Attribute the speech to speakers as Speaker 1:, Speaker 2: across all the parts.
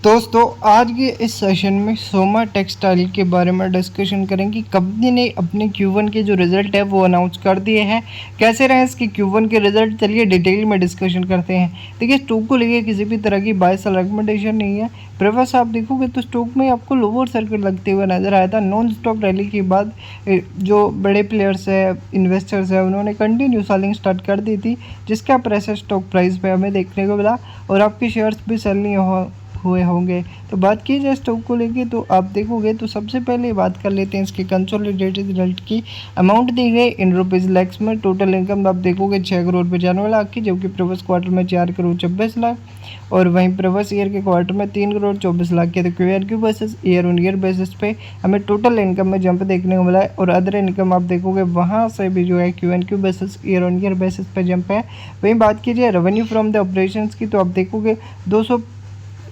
Speaker 1: दोस्तों आज के इस सेशन में सोमा टेक्सटाइल के बारे में डिस्कशन करेंगे। कंपनी ने अपने Q1 के जो रिज़ल्ट है वो अनाउंस कर दिए हैं। कैसे रहे इसके Q1 के रिज़ल्ट, चलिए डिटेल में डिस्कशन करते हैं। देखिए, स्टॉक को लेके किसी भी तरह की बाय सेल रिकमेंडेशन नहीं है। प्रेफर्स आप देखोगे तो स्टॉक में आपको लोअर सर्किट लगते हुए नजर आया था। नॉन स्टॉप रैली के बाद जो बड़े प्लेयर्स है, इन्वेस्टर्स है, उन्होंने कंटिन्यू सेलिंग स्टार्ट कर दी थी, जिसका प्रेशर स्टॉक प्राइस पे हमें देखने को मिला और आपके शेयर्स भी सेल नहीं हुए होंगे। तो बात की जाए स्टॉक को लेके तो आप देखोगे तो सबसे पहले बात कर लेते हैं इसके कंसोलिडेटेड रिजल्ट की। अमाउंट दी गई इन रुपीज़ लैक्स में। टोटल इनकम आप देखोगे 6 करोड़ 95 लाख की, जबकि प्रीवियस क्वार्टर में 4 करोड़ 26 लाख और वहीं प्रीवियस ईयर के क्वार्टर में 3 करोड़ 24 लाख के। तो Q basis year on year basis पे हमें टोटल इनकम में जंप देखने को मिला है और अदर इनकम आप देखोगे वहाँ से भी जो है Q basis year on year basis पे जंप है। वहीं बात कीजिए रेवेन्यू फ्रॉम द ऑपरेशंस की तो आप देखोगे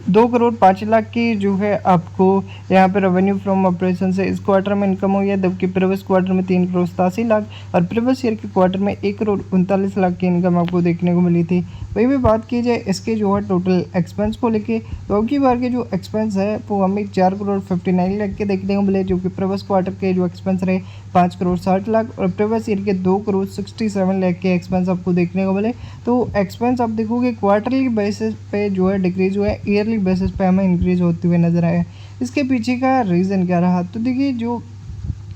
Speaker 1: 2 करोड़ 5 लाख की जो है आपको यहाँ पे रेवेन्यू फ्रॉम ऑपरेशन से इस क्वार्टर में इनकम हुई है, जबकि प्रीवियस क्वार्टर में 3 करोड़ 87 लाख और प्रीवियस ईयर के क्वार्टर में 1 करोड़ 39 लाख की इनकम आपको देखने को मिली थी। वही भी बात की जाए इसके जो है टोटल एक्सपेंस को लेके तो अब की बार के जो एक्सपेंस है वो हमें 4 करोड़ 59 लाख के देखने को मिले, जो कि प्रीवियस क्वार्टर के जो एक्सपेंस रहे 5 करोड़ 60 लाख और प्रीवियस ईयर के 2 करोड़ 67 लाख के एक्सपेंस आपको देखने को मिले। तो एक्सपेंस आप देखोगे क्वार्टरली बेसिस पे जो है डिक्रीज हुआ है, ईयरली बेसिस पे हमें इंक्रीज होते हुए नजर आया। इसके पीछे का रीज़न क्या रहा, तो देखिए जो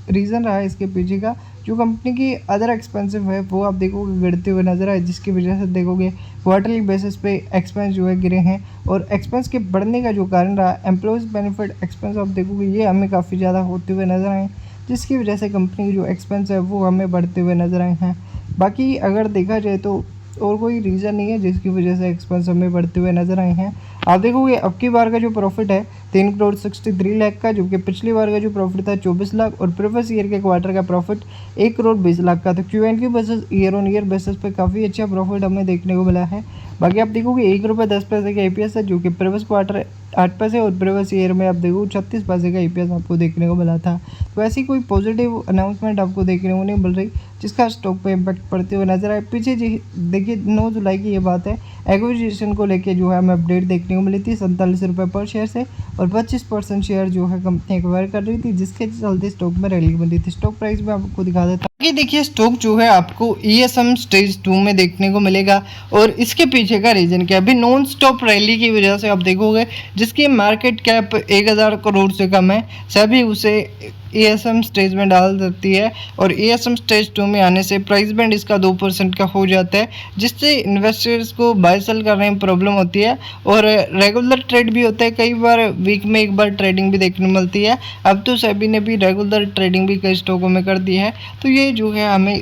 Speaker 1: रीज़न रहा है इसके पीछे का, जो कंपनी की अदर एक्सपेंसिव है वो आप देखोगे गिरते हुए नजर आए, जिसकी वजह से देखोगे क्वार्टरली बेसिस पे एक्सपेंस जो है गिरे हैं। और एक्सपेंस के बढ़ने का जो कारण रहा एम्प्लॉयज़ बेनिफिट एक्सपेंस आप देखोगे ये हमें काफ़ी ज़्यादा होते हुए नजर आए, जिसकी वजह से कंपनी की जो एक्सपेंस है वो हमें बढ़ते हुए नजर आए हैं। बाकी अगर देखा जाए तो और कोई रीज़न नहीं है जिसकी वजह से एक्सपेंस हमें बढ़ते हुए नजर आए हैं। आप देखोगे अब की बार का जो प्रॉफिट है 3 करोड़ 63 लाख का, जो कि पिछली बार का जो प्रॉफिट था 24 लाख और प्रीवियस ईयर के क्वार्टर का प्रॉफिट 1 करोड़ 20 लाख का। तो Q basis year on year basis पे काफ़ी अच्छा प्रॉफिट हमें देखने को मिला है। बाकी आप देखोगे 1 रुपये 10 पैसे का EPS है, जो कि प्रीवियस क्वार्टर 8 पैसे और प्रीवियस ईयर में आप देखो 36 पैसे का EPS आपको देखने को मिला था। तो ऐसी कोई पॉजिटिव अनाउंसमेंट आपको देखने को नहीं मिल रही जिसका स्टॉक पे इम्पैक्ट पड़ते हुए नजर आए। पीछे जी देखिए 9 जुलाई की ये बात है, एक्विजिशन को लेके जो है हमें अपडेट देखने को मिली थी 47 रुपये पर शेयर से और 25% शेयर जो है कंपनी एक्वायर कर रही थी, जिसके चलते स्टॉक में रैली बनी थी। स्टॉक प्राइस में आपको दिखा देता हूँ कि देखिए स्टॉक जो है आपको ESM स्टेज 2 में देखने को मिलेगा और इसके पीछे का रीज़न क्या है, अभी नॉन स्टॉप रैली की वजह से आप देखोगे जिसकी मार्केट कैप 1000 करोड़ से कम है, सभी उसे ESM स्टेज में डाल देती है और ESM स्टेज 2 में आने से प्राइस बैंड इसका 2% का हो जाता है, जिससे इन्वेस्टर्स को बाय सेल करने में प्रॉब्लम होती है और रेगुलर ट्रेड भी होता है। कई बार वीक में एक बार ट्रेडिंग भी देखने मिलती है। अब तो सेबी ने भी रेगुलर ट्रेडिंग भी कई स्टॉकों में कर दी है, तो ये जो है हमें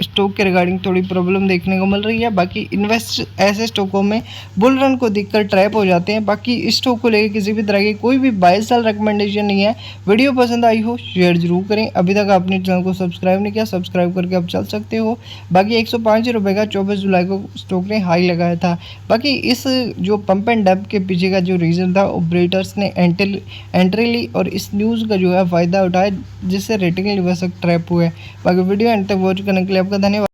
Speaker 1: स्टॉक के रिगार्डिंग थोड़ी प्रॉब्लम देखने को मिल रही है। बाकी इन्वेस्ट ऐसे स्टॉकों में बुल रन को देखकर ट्रैप हो जाते हैं। बाकी इस स्टॉक को लेकर किसी भी तरह की कोई भी बाय सेल रिकमेंडेशन नहीं है। वीडियो पसंद आई हो शेयर जरूर करें। अभी तक आपने चैनल को सब्सक्राइब नहीं किया, सब्सक्राइब करके आप चल सकते हो। बाकी 105 रुपये का 24 जुलाई को स्टॉक ने हाई लगाया था। बाकी इस जो पंप एंड डंप के पीछे का जो रीज़न था, ऑपरेटर्स ने एंट्री ली और इस न्यूज़ का जो है फ़ायदा उठाया, जिससे रेटिंग निवेशक ट्रैप हुए। बाकी वीडियो एंड तक वॉच करने के लिए आपका धन्यवाद।